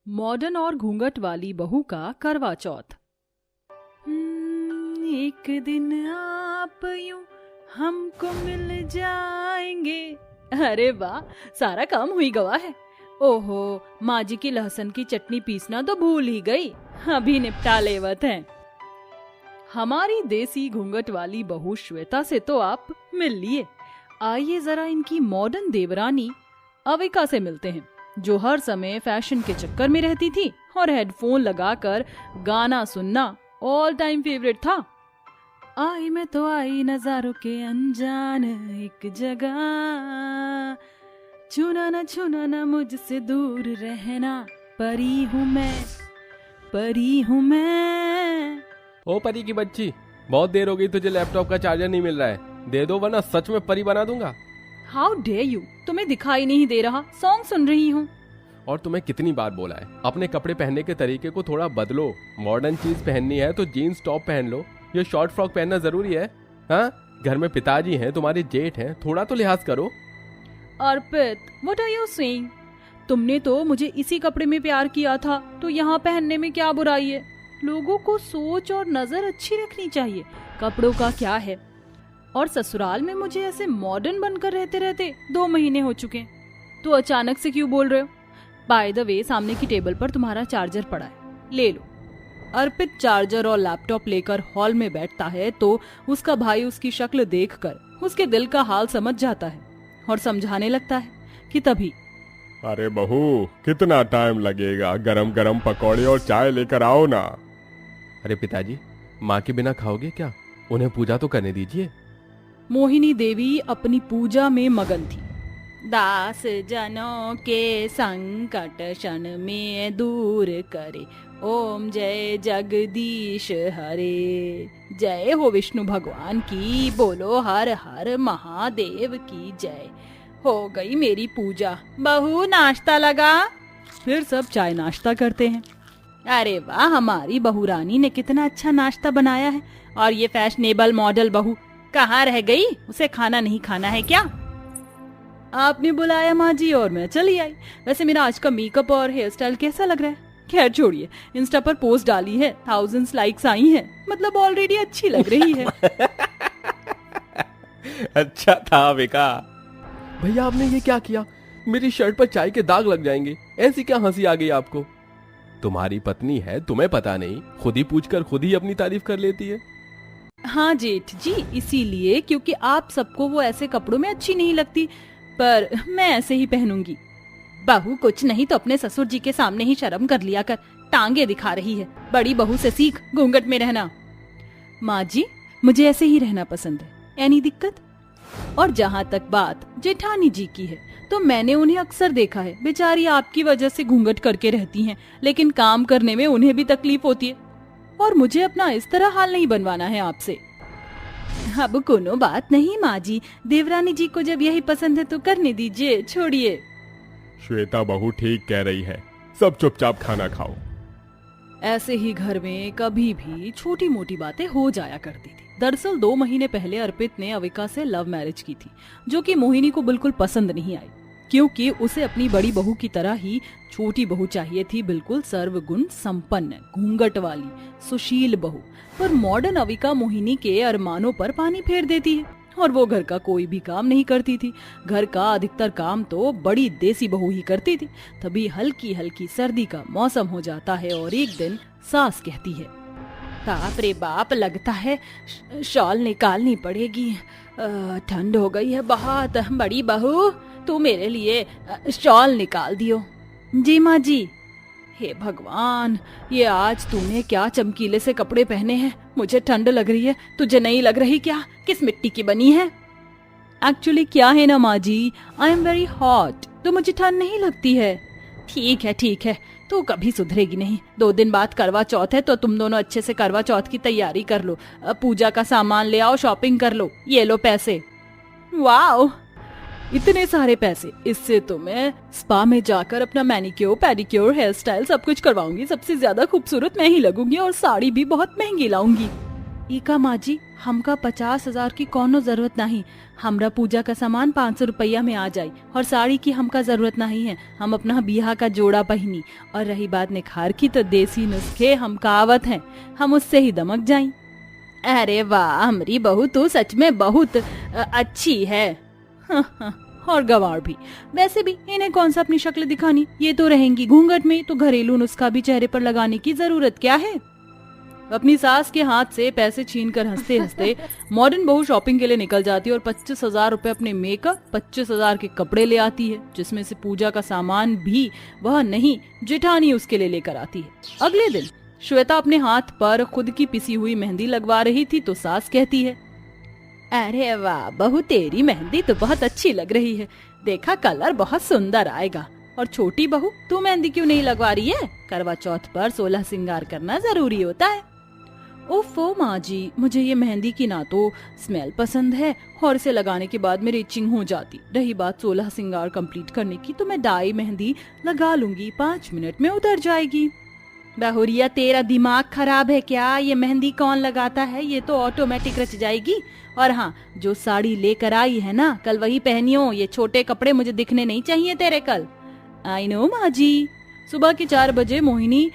Modern और घूंघट वाली बहू का करवा चौथ। एक दिन आप यूं हमको मिल जाएंगे। अरे वाह, सारा काम हुई गवा है। ओहो, माँ जी की लहसुन की चटनी पीसना तो भूल ही गई, अभी निपटा लेवत हैं। हमारी देसी घूंघट वाली बहू श्वेता से तो आप मिल लिए, आइए जरा इनकी मॉडर्न देवरानी अविका से मिलते हैं, जो हर समय फैशन के चक्कर में रहती थी और हेडफोन लगाकर गाना सुनना ऑल टाइम फेवरेट था। आई मैं तो आई नजारों के अनजान एक जगह, छूना ना मुझसे दूर रहना, परी हूँ मैं। ओ परी की बच्ची, बहुत देर हो गई, तुझे लैपटॉप का चार्जर नहीं मिल रहा है, दे दो वरना सच में परी बना दूंगा। हाउ डेयर यू, तुम्हें दिखाई नहीं दे रहा, सॉन्ग सुन रही हूँ। और तुम्हें कितनी बार बोला है, अपने कपड़े पहनने के तरीके को थोड़ा बदलो। मॉडर्न चीज पहननी है तो जीन्स टॉप पहन लो, ये शॉर्ट फ्रॉक पहनना जरूरी है? हाँ, घर में पिताजी हैं, तुम्हारे जेठ हैं, थोड़ा तो लिहाज करो। अर्पित, व्हाट आर यू सेइंग? तुमने तो मुझे इसी कपड़े में प्यार किया था, तो यहाँ पहनने में क्या बुराई है? लोगों को सोच और नजर अच्छी रखनी चाहिए, कपड़ों का क्या है। और ससुराल में मुझे ऐसे मॉडर्न बनकर रहते रहते 2 महीने हो चुके, तो अचानक से क्यों बोल रहे हो? बाय द वे, सामने की टेबल पर तुम्हारा चार्जर पड़ा है, ले लो। अर्पित चार्जर और लैपटॉप लेकर हॉल में बैठता है तो उसका भाई उसकी शक्ल देखकर उसके दिल का हाल समझ जाता है और समझाने लगता है कि तभी, अरे बहू, कितना टाइम लगेगा, गरम गरम पकौड़े और चाय लेकर आओ ना। अरे पिताजी, माँ के बिना खाओगे क्या? उन्हें पूजा तो करने दीजिए। मोहिनी देवी अपनी पूजा में मगन थी। दास जनों के संकट क्षण में दूर करे, ओम जय जगदीश हरे। जय हो विष्णु भगवान की, बोलो हर हर महादेव की जय। हो गई मेरी पूजा, बहू नाश्ता लगा। फिर सब चाय नाश्ता करते हैं। अरे वाह, हमारी बहू रानी ने कितना अच्छा नाश्ता बनाया है। और ये फैशनेबल मॉडल बहू कहाँ रह गई? उसे खाना नहीं खाना है क्या? आपने बुलाया माँ जी और मैं चली आई। वैसे मेरा आज का मेकअप और हेयर स्टाइल कैसा लग रहा है? खैर छोड़िए, इंस्टा पर पोस्ट डाली है, 1000 लाइक्स आई हैं, मतलब ऑलरेडी अच्छी लग रही है। अच्छा था अविका। भैया आपने ये क्या किया? मेरी शर्ट पर चाय के दाग लग जाएंगे, ऐसी क्या हंसी आ गई आपको? तुम्हारी पत्नी है, तुम्हें पता नहीं, खुद ही पूछकर खुद ही अपनी तारीफ कर लेती है। हाँ जेठ जी, इसीलिए क्योंकि आप सबको वो ऐसे कपड़ों में अच्छी नहीं लगती, पर मैं ऐसे ही पहनूंगी। बहू कुछ नहीं तो अपने ससुर जी के सामने ही शर्म कर लिया कर, टांगे दिखा रही है। बड़ी बहू से सीख घूंघट में रहना। माँ जी, मुझे ऐसे ही रहना पसंद है, एनी दिक्कत? और जहाँ तक बात जेठानी जी की है, तो मैंने उन्हें अक्सर देखा है, बेचारी आपकी वजह से घूंघट करके रहती हैं, लेकिन काम करने में उन्हें भी तकलीफ होती है। और मुझे अपना इस तरह हाल नहीं बनवाना है आपसे। अब कोनो बात नहीं माँ जी, देवरानी जी को जब यही पसंद है तो करने दीजिए, छोड़िए। श्वेता बहू ठीक कह रही है, सब चुपचाप खाना खाओ। ऐसे ही घर में कभी भी छोटी मोटी बातें हो जाया करती थी। दरअसल 2 महीने पहले अर्पित ने अविका से लव मैरिज की थी, जो कि मोहिनी को बिल्कुल पसंद नहीं आई, क्योंकि उसे अपनी बड़ी बहू की तरह ही छोटी बहू चाहिए थी, बिल्कुल सर्वगुण संपन्न, घूंघट वाली, सुशील बहू। पर मॉडर्न अविका मोहिनी के अरमानों पर पानी फेर देती है और वो घर का कोई भी काम नहीं करती थी। घर का अधिकतर काम तो बड़ी देसी बहू ही करती थी। तभी हल्की हल्की सर्दी का मौसम हो जाता है और एक दिन सास कहती है, बाप रे बाप, लगता है शॉल निकालनी पड़ेगी, ठंड हो गई है बहुत। बड़ी बहू, तू मेरे लिए शॉल निकाल दियो। जी माँ जी। हे भगवान, ये आज तूने क्या चमकीले से कपड़े पहने हैं, मुझे ठंड लग रही है, तुझे नहीं लग रही क्या? किस मिट्टी की बनी है? एक्चुअली क्या है ना माँ जी, आई एम वेरी हॉट, तो मुझे ठंड नहीं लगती है। ठीक है, तू कभी सुधरेगी नहीं। 2 दिन बाद करवा चौथ है, तो तुम दोनों अच्छे से करवा चौथ की तैयारी कर लो, पूजा का सामान ले आओ, शॉपिंग कर लो, ये लो पैसे। वाओ, इतने सारे पैसे! इससे तो मैं स्पा में जाकर अपना मैनिक्योर, पेडिक्योर, हेयर स्टाइल सब कुछ करवाऊंगी। सबसे ज्यादा खूबसूरत मैं ही लगूंगी और साड़ी भी बहुत महंगी लाऊंगी। इका माँ जी, हमका 50,000 की कोनो जरूरत नहीं। हमरा पूजा का सामान 500 रुपया में आ जाई और साड़ी की हमका जरूरत नहीं है। हम अपना बियाह का जोड़ा पहनी। और रही बात निखार की, तो देसी नुस्खे हमका आवत हैं, हम उससे ही दमक जाई। अरे वाह, हमारी बहू तो सच में बहुत अच्छी है। और गवार भी। वैसे भी इन्हें कौन सा अपनी शक्ल दिखानी, ये तो रहेंगी घूंघट में, तो घरेलू नुस्खा भी चेहरे पर लगाने की जरूरत क्या है। अपनी सास के हाथ से पैसे छीनकर हंसते हंसते मॉडर्न बहू शॉपिंग के लिए निकल जाती है और 25,000 रुपए अपने मेकअप, 25,000 के कपड़े ले आती है, जिसमें से पूजा का सामान भी वह नहीं, जेठानी उसके लिए लेकर आती है। अगले दिन श्वेता अपने हाथ पर खुद की पिसी हुई मेहंदी लगवा रही थी तो सास कहती है, अरे वाह बहू, तेरी मेहंदी तो बहुत अच्छी लग रही है, देखा कलर बहुत सुंदर आएगा। और छोटी बहू, तू मेहंदी क्यों नहीं लगवा रही है? करवा चौथ पर 16 श्रृंगार करना जरूरी होता है। ओफो माँ जी, मुझे ये मेहंदी की ना तो स्मेल पसंद है और इसे लगाने के बाद मेरी इचिंग हो जाती। रही बात 16 श्रृंगार कंप्लीट करने की, तो मैं डाई मेहंदी लगा लूंगी, 5 मिनट में उतर जाएगी। बहुरिया, तेरा दिमाग खराब है क्या? ये मेहंदी कौन लगाता है? ये तो ऑटोमेटिक रच जाएगी। और हाँ, जो साड़ी लेकर आई है ना, कल वही पहनियो। ये छोटे कपड़े मुझे दिखने नहीं चाहिए तेरे कल। आई नो माँ जी। सुबह के 4 बजे मोहिनी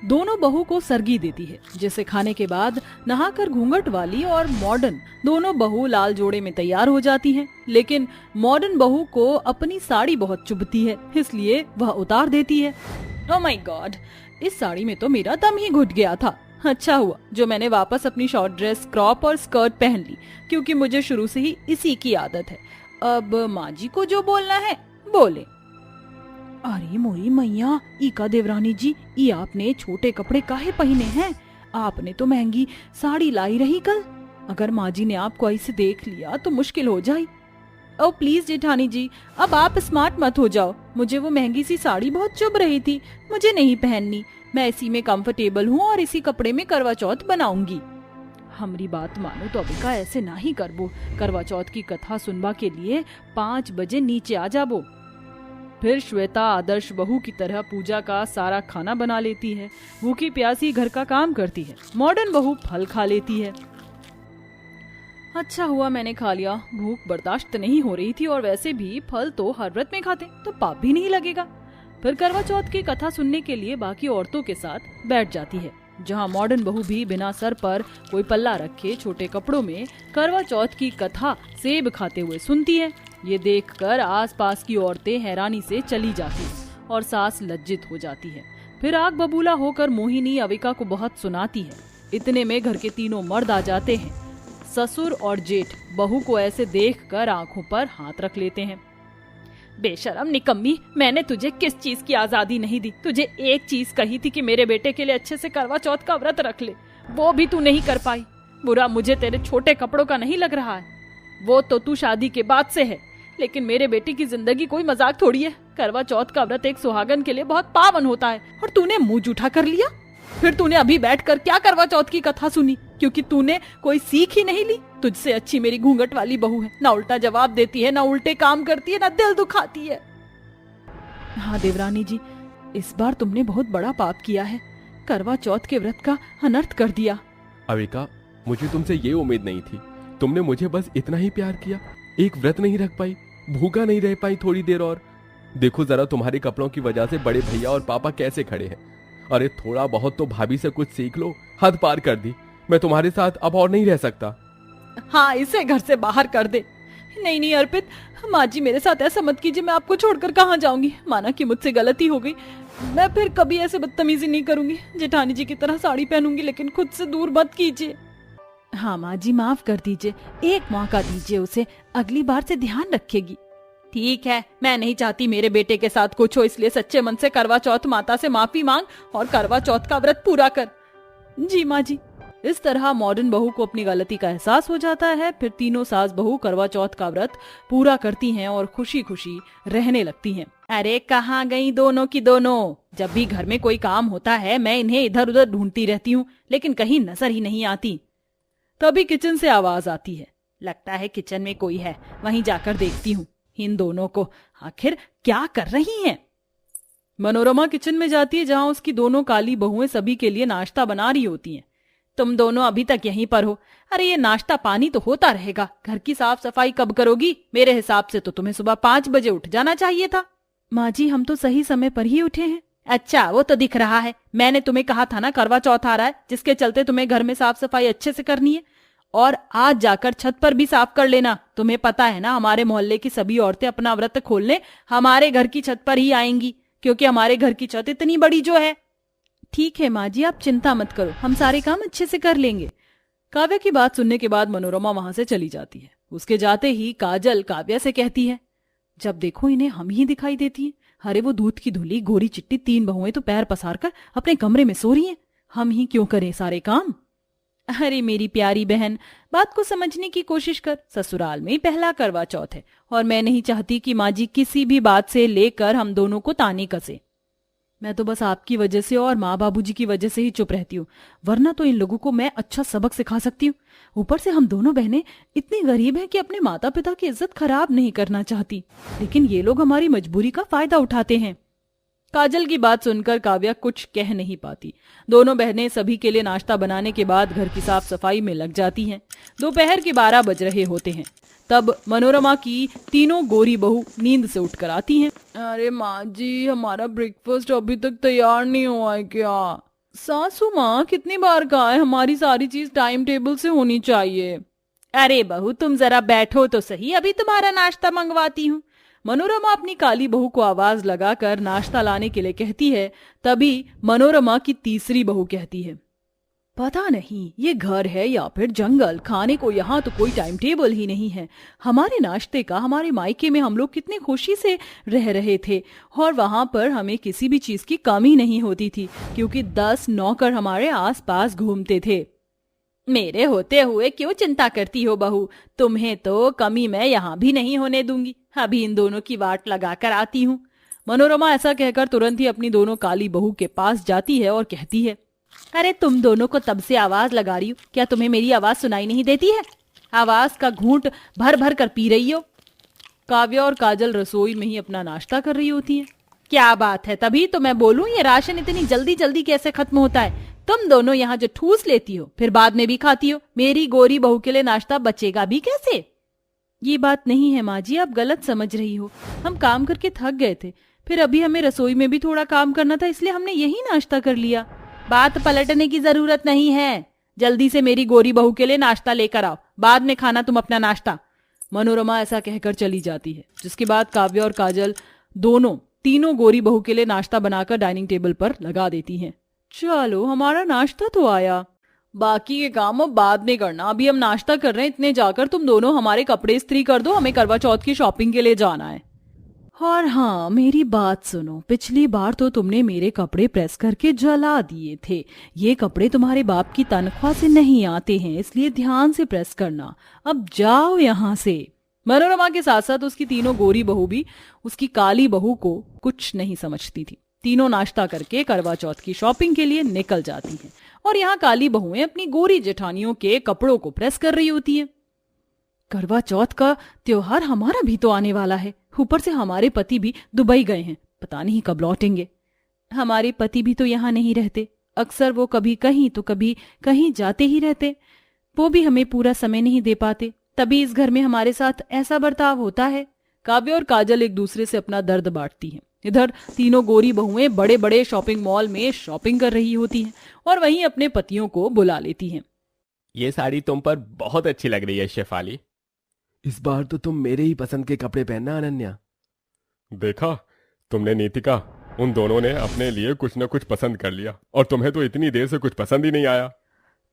दोनों बहू को सरगी देती है, जिसे खाने के बाद नहाकर घूंघट वाली और मॉडर्न दोनों बहू लाल जोड़े में तैयार हो जाती हैं। लेकिन मॉडर्न बहू को अपनी साड़ी बहुत चुभती है, इसलिए वह उतार देती है। ओह माय गॉड, इस साड़ी में तो मेरा दम ही घुट गया था। अच्छा हुआ जो मैंने वापस अपनी शॉर्ट ड्रेस, क्रॉप और स्कर्ट पहन ली, क्योंकि मुझे शुरू से ही इसी की आदत है। अब माँ जी को जो बोलना है बोले। अरे मोरी मैया, इका देवरानी जी, ये आपने छोटे कपड़े काहे पहने हैं? आपने तो महंगी साड़ी लाई रही कल। अगर माँ जी ने आपको ऐसे देख लिया तो मुश्किल हो जाए। ओ प्लीज जेठानी जी, अब आप स्मार्ट मत हो जाओ। मुझे वो महंगी सी साड़ी बहुत चुभ रही थी, मुझे नहीं पहननी। मैं इसी में कंफर्टेबल हूँ और इसी कपड़े में करवा चौथ बनाऊंगी। हमारी बात मानो तो अबिका ऐसे ना ही करबो। करवा चौथ की कथा सुनवा के लिए 5 बजे नीचे आ जाबो। फिर श्वेता आदर्श बहू की तरह पूजा का सारा खाना बना लेती है, भूखी प्यासी घर का काम करती है। मॉडर्न बहू फल खा लेती है। अच्छा हुआ मैंने खा लिया, भूख बर्दाश्त नहीं हो रही थी और वैसे भी फल तो हर व्रत में खाते तो पाप भी नहीं लगेगा। फिर करवा चौथ की कथा सुनने के लिए बाकी औरतों के साथ बैठ जाती है, जहाँ मॉडर्न बहू भी बिना सर पर कोई पल्ला रखे छोटे कपड़ों में करवा चौथ की कथा सेब खाते हुए सुनती है। ये देखकर आसपास की औरतें हैरानी से चली जाती हैं और सास लज्जित हो जाती है। फिर आग बबूला होकर मोहिनी अविका को बहुत सुनाती है। इतने में घर के तीनों मर्द आ जाते हैं। ससुर और जेठ बहू को ऐसे देखकर आंखों पर हाथ रख लेते हैं। बेशरम निकम्मी, मैंने तुझे किस चीज की आजादी नहीं दी? तुझे एक चीज कही थी कि मेरे बेटे के लिए अच्छे से करवा चौथ का व्रत रख ले, वो भी तू नहीं कर पाई। बुरा मुझे तेरे छोटे कपड़ों का नहीं लग रहा है, वो तो तू शादी के बाद से है, लेकिन मेरे बेटे की जिंदगी कोई मजाक थोड़ी है। करवा चौथ का व्रत एक सुहागन के लिए बहुत पावन होता है और तूने मुंह जूठा कर लिया। फिर तूने अभी बैठकर क्या करवा चौथ की कथा सुनी? क्योंकि तूने कोई सीख ही नहीं ली। तुझसे अच्छी मेरी घूंघट वाली बहू है, ना उल्टा जवाब देती है, ना उल्टे काम करती है, ना दिल दुखाती है। हाँ देवरानी जी, इस बार तुमने बहुत बड़ा पाप किया है, करवा चौथ के व्रत का अनर्थ कर दिया। अविका, मुझे तुमसे ये उम्मीद नहीं थी। तुमने मुझे बस इतना ही प्यार किया, एक व्रत नहीं रख पाई, भूखा नहीं रह पाई थोड़ी देर और। देखो जरा तुम्हारे कपड़ों की वजह से बड़े भैया और पापा कैसे खड़े हैं। अरे थोड़ा बहुत तो भाभी से कुछ सीख लो, हद पार कर दी। मैं तुम्हारे साथ अब और नहीं रह सकता। हाँ, इसे घर से बाहर कर दे। नहीं नहीं अर्पित, माँ जी मेरे साथ ऐसा मत कीजिए, मैं आपको छोड़कर कहाँ जाऊंगी। माना कि मुझसे गलती हो गई, मैं फिर कभी ऐसे बदतमीजी नहीं करूंगी। जेठानी जी की तरह साड़ी पहनूंगी, लेकिन खुद से दूर मत कीजिए। हाँ माँ जी, माफ कर दीजिए, एक मौका दीजिए उसे, अगली बार से ध्यान रखेगी। ठीक है, मैं नहीं चाहती मेरे बेटे के साथ कुछ हो, इसलिए सच्चे मन से करवा चौथ माता से माफी मांग और करवा चौथ का व्रत पूरा कर। जी माँ जी। इस तरह मॉडर्न बहू को अपनी गलती का एहसास हो जाता है। फिर तीनों सास बहू करवा चौथ का व्रत पूरा करती हैं और खुशी खुशी रहने लगती हैं। अरे कहाँ गई दोनों की दोनों? जब भी घर में कोई काम होता है मैं इन्हें इधर उधर ढूंढती रहती हूँ, लेकिन कहीं नजर ही नहीं आती। तभी किचन से आवाज आती है। लगता है किचन में कोई है, वहीं जाकर देखती हूँ इन दोनों को, आखिर क्या कर रही हैं। मनोरमा किचन में जाती है, जहां उसकी दोनों काली बहुएं सभी के लिए नाश्ता बना रही होती हैं। तुम दोनों अभी तक यहीं पर हो। अरे ये नाश्ता पानी तो होता रहेगा, घर की साफ सफाई कब करोगी? मेरे हिसाब से तो तुम्हें सुबह 5 बजे उठ जाना चाहिए था। माँ जी, हम तो सही समय पर ही उठे हैं। अच्छा, वो तो दिख रहा है। मैंने तुम्हें कहा था ना करवा चौथ आ रहा है, जिसके चलते तुम्हें घर में साफ सफाई अच्छे से करनी है। और आज जाकर छत पर भी साफ कर लेना। तुम्हें पता है ना, हमारे मोहल्ले की सभी औरतें अपना व्रत खोलने हमारे घर की छत पर ही आएंगी, क्योंकि हमारे घर की छत इतनी बड़ी जो है। ठीक है माँ जी, आप चिंता मत करो, हम सारे काम अच्छे से कर लेंगे। काव्या की बात सुनने के बाद मनोरमा वहां से चली जाती है। उसके जाते ही काजल काव्या से कहती है, जब देखो इन्हें हम ही दिखाई देती है। अरे वो दूध की धुली गोरी चिट्टी 3 बहुएं तो पैर पसार कर अपने कमरे में सो रही हैं। हम ही क्यों करें सारे काम? अरे मेरी प्यारी बहन, बात को समझने की कोशिश कर। ससुराल में ही पहला करवा चौथ है और मैं नहीं चाहती कि माँ जी किसी भी बात से लेकर हम दोनों को ताने कसे। मैं तो बस आपकी वजह से और माँ बाबूजी की वजह से ही चुप रहती हूँ, वरना तो इन लोगों को मैं अच्छा सबक सिखा सकती हूँ। ऊपर से हम दोनों बहनें इतनी गरीब हैं कि अपने माता पिता की इज्जत खराब नहीं करना चाहती, लेकिन ये लोग हमारी मजबूरी का फायदा उठाते हैं। काजल की बात सुनकर काव्या कुछ कह नहीं पाती। दोनों बहनें सभी के लिए नाश्ता बनाने के बाद घर की साफ सफाई में लग जाती हैं। दोपहर के 12 बज रहे होते हैं। तब मनोरमा की तीनों गोरी बहू नींद से उठकर आती हैं। अरे माँ जी, हमारा ब्रेकफास्ट अभी तक तैयार नहीं हुआ है क्या? सासू माँ, कितनी बार कहा है हमारी सारी चीज टाइम टेबल से होनी चाहिए। अरे बहू, तुम जरा बैठो तो सही, अभी तुम्हारा नाश्ता मंगवाती हूँ। मनोरमा अपनी काली बहू को आवाज लगाकर नाश्ता लाने के लिए कहती है। तभी मनोरमा की तीसरी बहू कहती है, पता नहीं ये घर है या फिर जंगल, खाने को यहाँ तो कोई टाइम टेबल ही नहीं है। हमारे नाश्ते का हमारे मायके में हम लोग कितने खुशी से रह रहे थे और वहां पर हमें किसी भी चीज की कमी नहीं होती थी, क्योंकि 10 नौकर हमारे आसपास घूमते थे। मेरे होते हुए क्यों चिंता करती हो बहू? तुम्हें तो कमी मैं यहाँ भी नहीं होने दूंगी। अभी इन दोनों की वाट लगा कर आती हूँ। मनोरमा ऐसा कहकर तुरंत ही अपनी दोनों काली बहू के पास जाती है और कहती है, अरे तुम दोनों को तब से आवाज लगा रही हूँ, क्या तुम्हें मेरी आवाज सुनाई नहीं देती है? आवाज का घूंट भर भर कर पी रही हो। काव्या और काजल रसोई में ही अपना नाश्ता कर रही होती हैं। क्या बात है, तभी तो मैं बोलूं ये राशन इतनी जल्दी जल्दी कैसे खत्म होता है? तुम दोनों यहाँ जो ठूस लेती हो फिर बाद में भी खाती हो, मेरी गोरी बहू के लिए नाश्ता बचेगा भी कैसे? ये बात नहीं है माँ जी, आप गलत समझ रही हो। हम काम करके थक गए थे, फिर अभी हमें रसोई में भी थोड़ा काम करना था, इसलिए हमने यही नाश्ता कर लिया। बात पलटने की जरूरत नहीं है, जल्दी से मेरी गोरी बहू के लिए नाश्ता लेकर आओ, बाद में खाना तुम अपना नाश्ता। मनोरमा ऐसा कहकर चली जाती है, जिसके बाद काव्या और काजल तीनों गोरी बहू के लिए नाश्ता बनाकर डाइनिंग टेबल पर लगा देती हैं। चलो, हमारा नाश्ता तो आया, बाकी के काम अब बाद में करना, अभी हम नाश्ता कर रहे हैं। इतने जाकर तुम दोनों हमारे कपड़े इस्त्री कर दो, हमें करवा चौथ की शॉपिंग के लिए जाना है। और हाँ, मेरी बात सुनो, पिछली बार तो तुमने मेरे कपड़े प्रेस करके जला दिए थे। ये कपड़े तुम्हारे बाप की तनख्वाह से नहीं आते हैं, इसलिए ध्यान से प्रेस करना। अब जाओ यहाँ से। मनोरमा के साथ साथ उसकी तीनों गोरी बहू भी उसकी काली बहू को कुछ नहीं समझती थी। तीनों नाश्ता करके करवा चौथ की शॉपिंग के लिए निकल जाती हैं और यहाँ काली बहुएं अपनी गोरी जेठानियों के कपड़ों को प्रेस कर रही होती हैं। करवा चौथ का त्योहार हमारा भी तो आने वाला है, ऊपर से हमारे पति भी दुबई गए हैं, पता नहीं कब लौटेंगे। हमारे पति भी तो यहाँ नहीं रहते, अक्सर वो कभी कहीं तो कभी कहीं जाते ही रहते, वो भी हमें पूरा समय नहीं दे पाते, तभी इस घर में हमारे साथ ऐसा बर्ताव होता है। काव्या और काजल एक दूसरे से अपना दर्द बांटती हैं। इधर तीनों गोरी बहुएं बड़े बड़े शॉपिंग मॉल में शॉपिंग कर रही होती हैं और वहीं अपने पतियों को बुला लेती हैं। ये साड़ी तुम पर बहुत अच्छी लग रही है शेफाली। इस बार तो तुम मेरे ही पसंद के कपड़े पहनना अनन्या। देखा तुमने नीतिका, उन दोनों ने अपने लिए कुछ न कुछ पसंद कर लिया और तुम्हें तो इतनी देर से कुछ पसंद ही नहीं आया।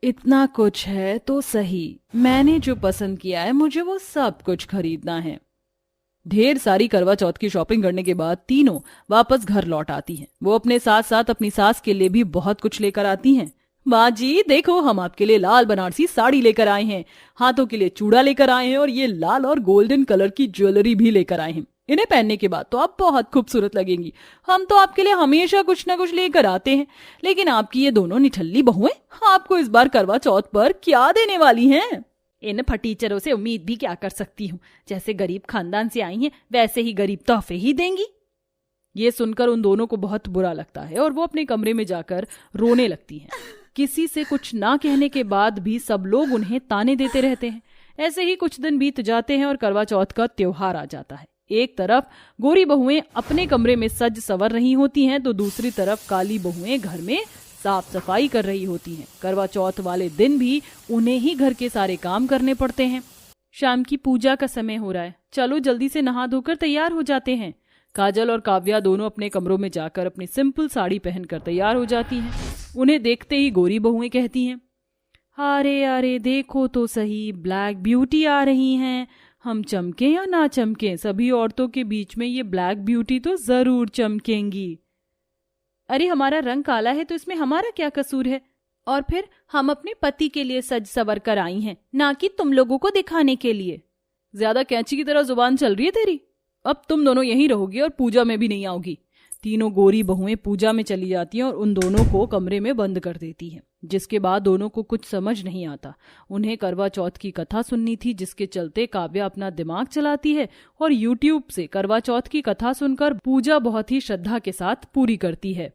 इतना कुछ है तो सही, मैंने जो पसंद किया है मुझे वो सब कुछ खरीदना है। ढेर सारी करवा चौथ की शॉपिंग करने के बाद तीनों वापस घर लौट आती हैं। वो अपने साथ साथ अपनी सास के लिए भी बहुत कुछ लेकर आती हैं। माँ जी देखो, हम आपके लिए लाल बनारसी साड़ी लेकर आए हैं, हाथों के लिए चूड़ा लेकर आए हैं और ये लाल और गोल्डन कलर की ज्वेलरी भी लेकर आए हैं। इन्हें पहनने के बाद तो आप बहुत खूबसूरत लगेंगी। हम तो आपके लिए हमेशा कुछ न कुछ लेकर आते हैं, लेकिन आपकी ये दोनों निठल्ली बहुएं आपको इस बार करवा चौथ पर क्या देने वाली हैं? इन फटीचरों से उम्मीद भी क्या कर सकती हूँ, जैसे गरीब खानदान से आई हैं वैसे ही गरीब तोहफे ही देंगी। ये सुनकर उन दोनों को बहुत बुरा लगता है और वो अपने कमरे में जाकर रोने लगती हैं। किसी से कुछ ना कहने के बाद भी सब लोग उन्हें ताने देते रहते हैं। ऐसे ही कुछ दिन बीत जाते हैं और करवा चौथ का त्योहार आ जाता है। एक तरफ गोरी बहुएं अपने कमरे में सज संवर रही होती हैं तो दूसरी तरफ काली बहुएं घर में साफ सफाई कर रही होती हैं। करवा चौथ वाले दिन भी उन्हें ही घर के सारे काम करने पड़ते हैं। शाम की पूजा का समय हो रहा है, चलो जल्दी से नहा धोकर तैयार हो जाते हैं। काजल और काव्या दोनों अपने कमरों में जाकर अपनी सिंपल साड़ी पहनकर तैयार हो जाती हैं। उन्हें देखते ही गोरी बहुएं कहती हैं, अरे अरे देखो तो सही, ब्लैक ब्यूटी आ रही हैं। हम चमके या ना चमके, सभी औरतों के बीच में ये ब्लैक ब्यूटी तो जरूर चमकेंगी। अरे हमारा रंग काला है तो इसमें हमारा क्या कसूर है? और फिर हम अपने पति के लिए सज सवर कर आई हैं, ना कि तुम लोगों को दिखाने के लिए। ज्यादा कैंची की तरह जुबान चल रही है तेरी। अब तुम दोनों यहीं रहोगी और पूजा में भी नहीं आओगी। तीनों गोरी बहुएं पूजा में चली जाती हैं और उन दोनों को कमरे में बंद कर देती हैं। जिसके बाद दोनों को कुछ समझ नहीं आता। उन्हें करवा चौथ की कथा सुननी थी, जिसके चलते काव्या अपना दिमाग चलाती है और YouTube से करवा चौथ की कथा सुनकर पूजा बहुत ही श्रद्धा के साथ पूरी करती है।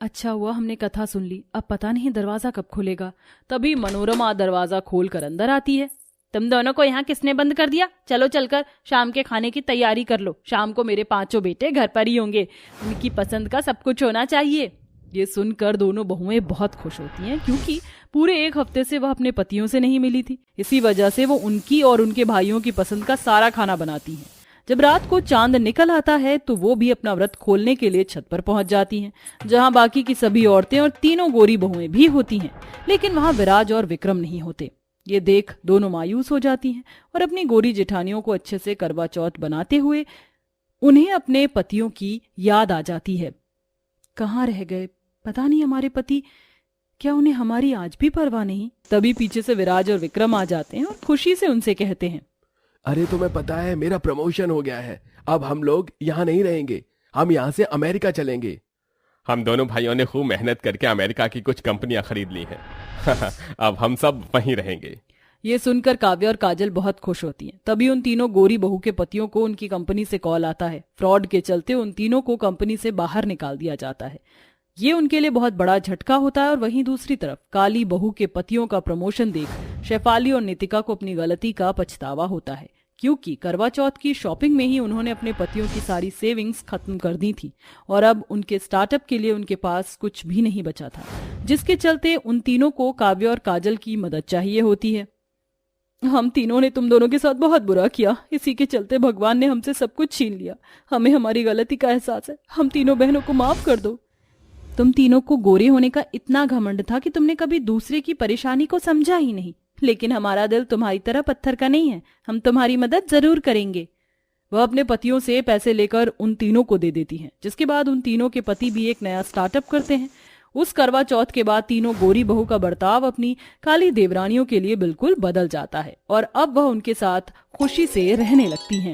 अच्छा हुआ हमने कथा सुन ली, अब पता नहीं दरवाजा कब खुलेगा। तभी मनोरमा दरवाजा खोलकर अंदर आती है। तुम दोनों को यहाँ किसने बंद कर दिया? चलो चलकर शाम के खाने की तैयारी कर लो। शाम को मेरे 5 बेटे घर पर ही होंगे, उनकी पसंद का सब कुछ होना चाहिए। ये सुनकर दोनों बहुएं बहुत खुश होती हैं, क्योंकि पूरे 1 हफ्ते से वह अपने पतियों से नहीं मिली थी। इसी वजह से वो उनकी और उनके भाइयों की पसंद का सारा खाना बनाती हैं। जब रात को चांद निकल आता है तो वो भी अपना व्रत खोलने के लिए छत पर पहुंच जाती हैं, जहां बाकी की सभी औरतें और तीनों गोरी बहुएं भी होती हैं। लेकिन वहां विराज और विक्रम नहीं होते। ये देख दोनों मायूस हो जाती हैं और अपनी गोरी जेठानियों को अच्छे से करवा चौथ बनाते हुए उन्हें अपने पतियों की याद आ जाती है। कहाँ रह गए पता नहीं हमारे पति, क्या उन्हें हमारी आज भी परवाह नहीं? तभी पीछे से विराज और विक्रम आ जाते हैं और खुशी से उनसे कहते हैं, अरे तुम्हें पता है मेरा प्रमोशन हो गया है, अब हम लोग यहाँ नहीं रहेंगे, हम यहाँ से अमेरिका चलेंगे। हम दोनों भाइयों ने खूब मेहनत करके अमेरिका की कुछ कंपनियां खरीद ली हैं। अब हम सब वहीं रहेंगे। ये सुनकर काव्या और काजल बहुत खुश होती हैं। तभी उन तीनों गोरी बहू के पतियों को उनकी कंपनी से कॉल आता है। फ्रॉड के चलते उन तीनों को कंपनी से बाहर निकाल दिया जाता है। ये उनके लिए बहुत बड़ा झटका होता है। और वहीं दूसरी तरफ काली बहू के पतियों का प्रमोशन देख शेफाली और नितिका को अपनी गलती का पछतावा होता है, क्योंकि करवा चौथ की शॉपिंग में ही उन्होंने अपने पतियों की सारी सेविंग्स खत्म कर दी थी और अब उनके स्टार्टअप के लिए उनके पास कुछ भी नहीं बचा था, जिसके चलते उन तीनों को काव्या और काजल की मदद चाहिए होती है। हम तीनों ने तुम दोनों के साथ बहुत बुरा किया, इसी के चलते भगवान ने हमसे सब कुछ छीन लिया। हमें हमारी गलती का एहसास है, हम तीनों बहनों को माफ कर दो। तुम तीनों को गोरे होने का इतना घमंड था कि तुमने कभी दूसरे की परेशानी को समझा ही नहीं, लेकिन हमारा दिल तुम्हारी तरह पत्थर का नहीं है, हम तुम्हारी मदद जरूर करेंगे। वह अपने पतियों से पैसे लेकर उन तीनों को दे देती हैं, जिसके बाद उन तीनों के पति भी एक नया स्टार्टअप करते हैं। उस करवा चौथ के बाद तीनों गोरी बहू का बर्ताव अपनी काली देवरानियों के लिए बिल्कुल बदल जाता है और अब वह उनके साथ खुशी से रहने लगती हैं।